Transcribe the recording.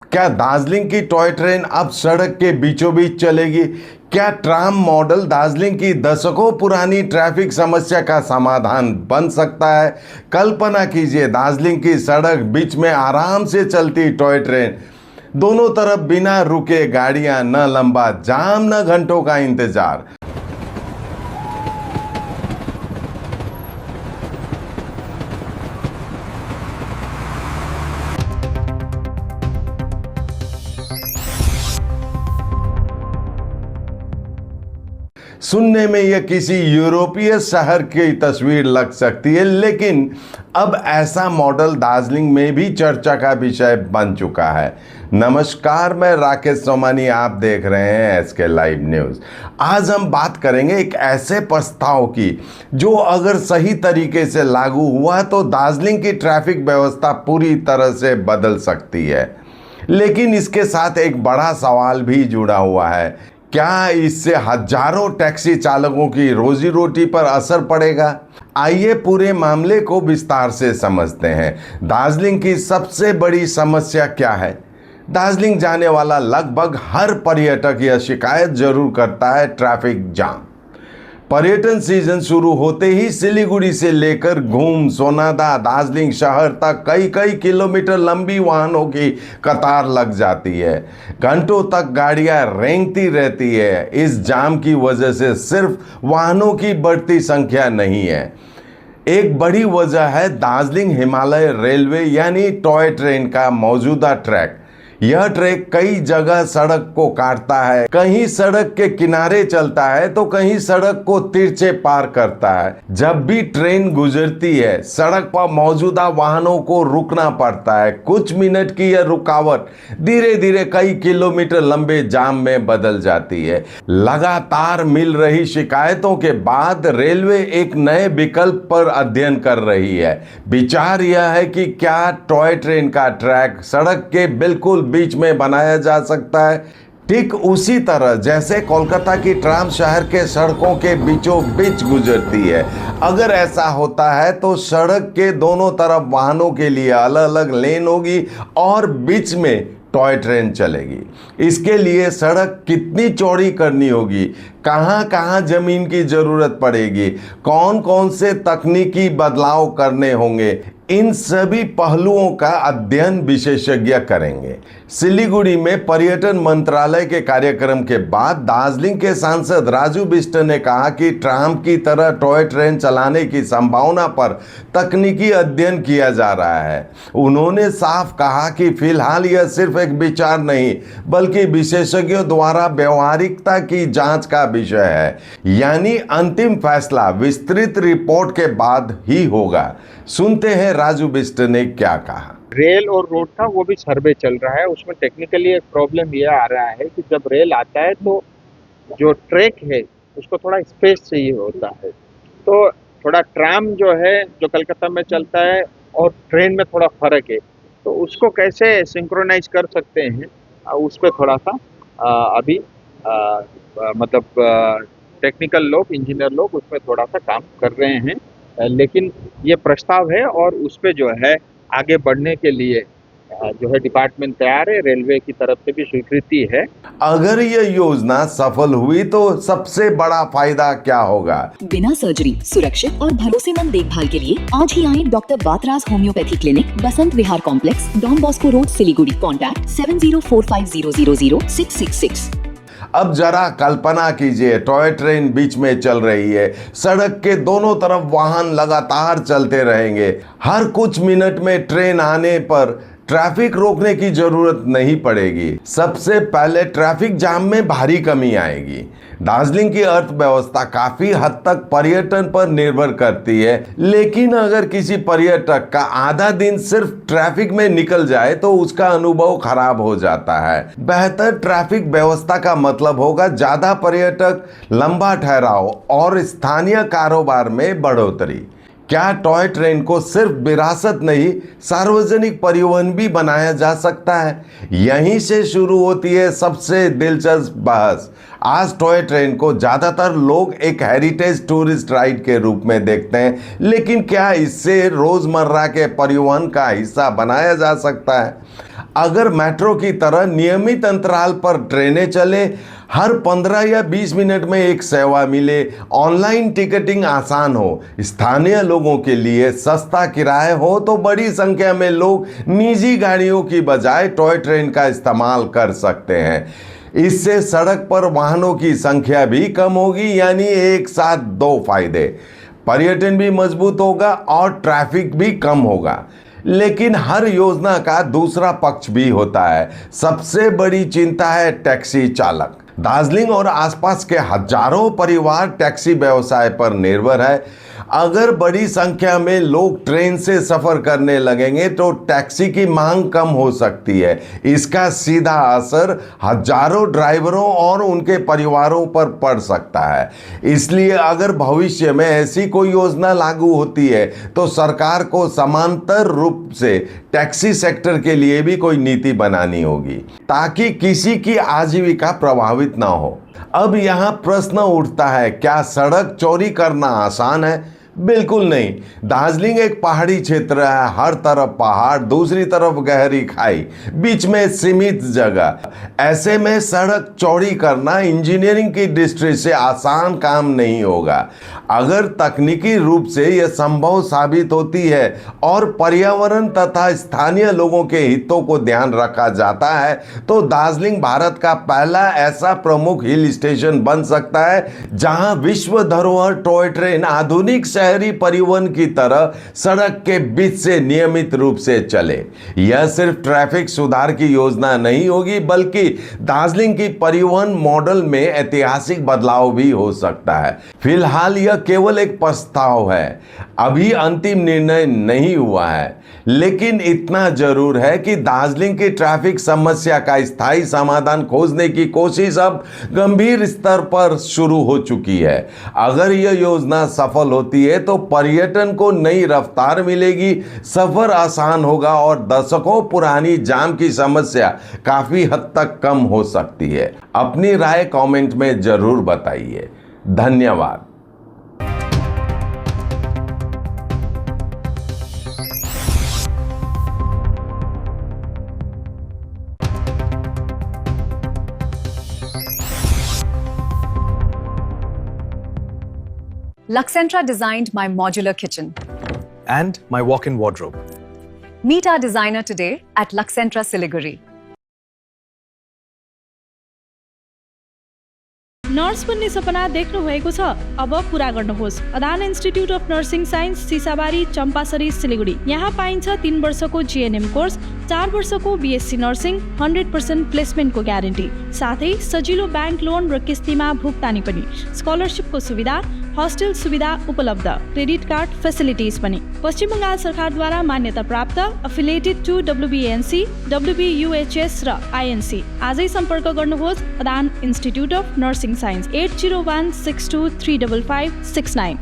क्या दार्जिलिंग की toy train अब सड़क के बीचों बीच चलेगी? क्या ट्राम मॉडल दार्जिलिंग की दशकों पुरानी ट्रैफिक समस्या का समाधान बन सकता है? कल्पना कीजिए, दार्जिलिंग की सड़क बीच में आराम से चलती टॉय ट्रेन, दोनों तरफ बिना रुके गाड़ियां, न लंबा जाम न घंटों का इंतजार। सुनने में यह किसी यूरोपीय शहर की तस्वीर लग सकती है, लेकिन अब ऐसा मॉडल दार्जिलिंग में भी चर्चा का विषय बन चुका है। नमस्कार, मैं राकेश सोमानी, आप देख रहे हैं एसके लाइव न्यूज़। आज हम बात करेंगे एक ऐसे प्रस्ताव की जो अगर सही तरीके से लागू हुआ तो दार्जिलिंग की ट्रैफिक व्यवस्था पूरी तरह से बदल सकती है। लेकिन इसके साथ एक बड़ा सवाल भी जुड़ा हुआ है। क्या इससे हजारों टैक्सी चालकों की रोजी रोटी पर असर पड़ेगा? आइए पूरे मामले को विस्तार से समझते हैं। दार्जिलिंग की सबसे बड़ी समस्या क्या है? दार्जिलिंग जाने वाला लगभग हर पर्यटक यह शिकायत जरूर करता है, ट्रैफिक जाम। पर्यटन सीजन शुरू होते ही सिलीगुड़ी से लेकर घूम, सोनादा, दार्जिलिंग शहर तक कई कई किलोमीटर लंबी वाहनों की कतार लग जाती है। घंटों तक गाड़ियां रेंगती रहती है। इस जाम की वजह से सिर्फ वाहनों की बढ़ती संख्या नहीं है, एक बड़ी वजह है दार्जिलिंग हिमालय रेलवे यानी टॉय ट्रेन का मौजूदा ट्रैक। यह ट्रैक कई जगह सड़क को काटता है, कहीं सड़क के किनारे चलता है तो कहीं सड़क को तिरछे पार करता है। जब भी ट्रेन गुजरती है, सड़क पर मौजूदा वाहनों को रुकना पड़ता है। कुछ मिनट की यह रुकावट धीरे धीरे कई किलोमीटर लंबे जाम में बदल जाती है। लगातार मिल रही शिकायतों के बाद रेलवे एक नए विकल्प पर अध्ययन कर रही है। विचार यह है कि क्या टॉय ट्रेन का ट्रैक सड़क के बिल्कुल बीच में बनाया जा सकता है, ठीक उसी तरह जैसे कोलकाता की ट्राम शहर के सड़कों के बीचों बीच गुजरती है। अगर ऐसा होता है तो सड़क के दोनों तरफ वाहनों के लिए अलग अलग लेन होगी और बीच में टॉय ट्रेन चलेगी। इसके लिए सड़क कितनी चौड़ी करनी होगी, कहाँ कहाँ जमीन की जरूरत पड़ेगी, कौन कौन से तकनीकी बदलाव करने होंगे, इन सभी पहलुओं का अध्ययन विशेषज्ञ करेंगे। सिलीगुड़ी में पर्यटन मंत्रालय के कार्यक्रम के बाद दार्जिलिंग के सांसद राजू बिष्ट ने कहा कि ट्राम की तरह टॉय ट्रेन चलाने की संभावना पर तकनीकी अध्ययन किया जा रहा है। उन्होंने साफ कहा कि फिलहाल यह सिर्फ एक विचार नहीं बल्कि विशेषज्ञों द्वारा व्यवहारिकता की जांच का विषय है, यानी अंतिम फैसला विस्तृत रिपोर्ट के बाद ही होगा। सुनते हैं राजू बिष्ट ने क्या कहा। रेल और रोड का वो भी सर्वे चल रहा है। उसमें टेक्निकली एक प्रॉब्लम ये आ रहा है कि जब रेल आता है तो जो ट्रैक है उसको थोड़ा स्पेस चाहिए होता है। तो थोड़ा ट्राम जो है जो कलकत्ता में चलता है और ट्रेन में थोड़ा फर्क है, तो उसको कैसे सिंक्रोनाइज कर सकते हैं उस पर थोड़ा सा अभी मतलब टेक्निकल लोग, इंजीनियर लोग उसमें थोड़ा सा काम कर रहे हैं। लेकिन ये प्रस्ताव है और उस पर जो है आगे बढ़ने के लिए जो है डिपार्टमेंट तैयार है, रेलवे की तरफ से भी स्वीकृति है। अगर यह योजना सफल हुई तो सबसे बड़ा फायदा क्या होगा? बिना सर्जरी सुरक्षित और भरोसेमंद देखभाल के लिए आज ही आए doctor Batraj homeopathy clinic, Basant Vihar complex, Don Bosco road, Siliguri. Contact 7045000666। अब जरा कल्पना कीजिए, टॉय ट्रेन बीच में चल रही है, सड़क के दोनों तरफ वाहन लगातार चलते रहेंगे। हर कुछ मिनट में ट्रेन आने पर ट्रैफिक रोकने की जरूरत नहीं पड़ेगी। सबसे पहले ट्रैफिक जाम में भारी कमी आएगी। दार्जिलिंग की अर्थव्यवस्था काफी हद तक पर्यटन पर निर्भर करती है, लेकिन अगर किसी पर्यटक का आधा दिन सिर्फ ट्रैफिक में निकल जाए तो उसका अनुभव खराब हो जाता है। बेहतर ट्रैफिक व्यवस्था का मतलब होगा ज्यादा पर्यटक, लंबा ठहराव और स्थानीय कारोबार में बढ़ोतरी। क्या टॉय ट्रेन को सिर्फ विरासत नहीं, सार्वजनिक परिवहन भी बनाया जा सकता है? यहीं से शुरू होती है सबसे दिलचस्प बहस। आज टॉय ट्रेन को ज़्यादातर लोग एक हेरिटेज टूरिस्ट राइड के रूप में देखते हैं, लेकिन क्या इससे रोज़मर्रा के परिवहन का हिस्सा बनाया जा सकता है? अगर मेट्रो की तरह नियमित अंतराल पर ट्रेनें चले, हर 15 या 20 मिनट में एक सेवा मिले, ऑनलाइन टिकटिंग आसान हो, स्थानीय लोगों के लिए सस्ता किराया हो, तो बड़ी संख्या में लोग निजी गाड़ियों की बजाय टॉय ट्रेन का इस्तेमाल कर सकते हैं। इससे सड़क पर वाहनों की संख्या भी कम होगी, यानी एक साथ दो फायदे, पर्यटन भी मजबूत होगा और ट्रैफिक भी कम होगा। लेकिन हर योजना का दूसरा पक्ष भी होता है। सबसे बड़ी चिंता है टैक्सी चालक। दार्जिलिंग और आसपास के हजारों परिवार टैक्सी व्यवसाय पर निर्भर है। अगर बड़ी संख्या में लोग ट्रेन से सफर करने लगेंगे तो टैक्सी की मांग कम हो सकती है। इसका सीधा असर हजारों ड्राइवरों और उनके परिवारों पर पड़ सकता है। इसलिए अगर भविष्य में ऐसी कोई योजना लागू होती है तो सरकार को समांतर रूप से टैक्सी सेक्टर के लिए भी कोई नीति बनानी होगी ताकि किसी की आजीविका प्रभावित ना हो। अब यहाँ प्रश्न उठता है, क्या सड़क चोरी करना आसान है? बिल्कुल नहीं। दार्जिलिंग एक पहाड़ी क्षेत्र है, हर तरफ पहाड़, दूसरी तरफ गहरी खाई, बीच में सीमित जगह। ऐसे में सड़क चौड़ी करना इंजीनियरिंग की दृष्टि से आसान काम नहीं होगा। अगर तकनीकी रूप से यह संभव साबित होती है और पर्यावरण तथा स्थानीय लोगों के हितों को ध्यान रखा जाता है तो दार्जिलिंग भारत का पहला ऐसा प्रमुख हिल स्टेशन बन सकता है जहां विश्व धरोहर टॉय ट्रेन आधुनिक शहरी परिवहन की तरह सड़क के बीच से नियमित रूप से चले। यह सिर्फ ट्रैफिक सुधार की योजना नहीं होगी बल्कि दार्जिलिंग की परिवहन मॉडल में ऐतिहासिक बदलाव भी हो सकता है। फिलहाल यह केवल एक प्रस्ताव है, अभी अंतिम निर्णय नहीं हुआ है, लेकिन इतना जरूर है कि दार्जिलिंग की ट्रैफिक समस्या का स्थायी समाधान खोजने की कोशिश अब गंभीर स्तर पर शुरू हो चुकी है। अगर यह योजना सफल होती है तो पर्यटन को नई रफ्तार मिलेगी, सफर आसान होगा और दशकों पुरानी जाम की समस्या काफी हद तक कम हो सकती है। अपनी राय कमेंट में जरूर बताइए। धन्यवाद। Luxentra designed my modular kitchen. And my walk-in wardrobe. Meet our designer today at Luxentra Siliguri. Nurse बन्ने सपना देख्नु भएको छ? अब पूरा गर्नुहोस्। Adan institute of nursing science, Sisabari, Champasari, Siliguri. यहाँ पाइन्छ 3 वर्षको जीएनएम कोर्स, 4 वर्षको बीएससी नर्सिङ, 100% प्लेसमेन्टको ग्यारेन्टी, साथै सजिलो ब्याङ्क लोन र किस्तीमा भुक्तानी पनि, स्कलरसिपको सुविधा, हस्टेल सुविधा उपलब्ध, क्रेडिट कार्ड फेसिलिटिज पनि। पश्चिम बङ्गाल सरकारद्वारा मान्यता प्राप्त, एफिलिएटेड टु WBNC, WBUHS र INC। आजै सम्पर्क गर्नुहोस् Adan institute of nursing science 80162355669।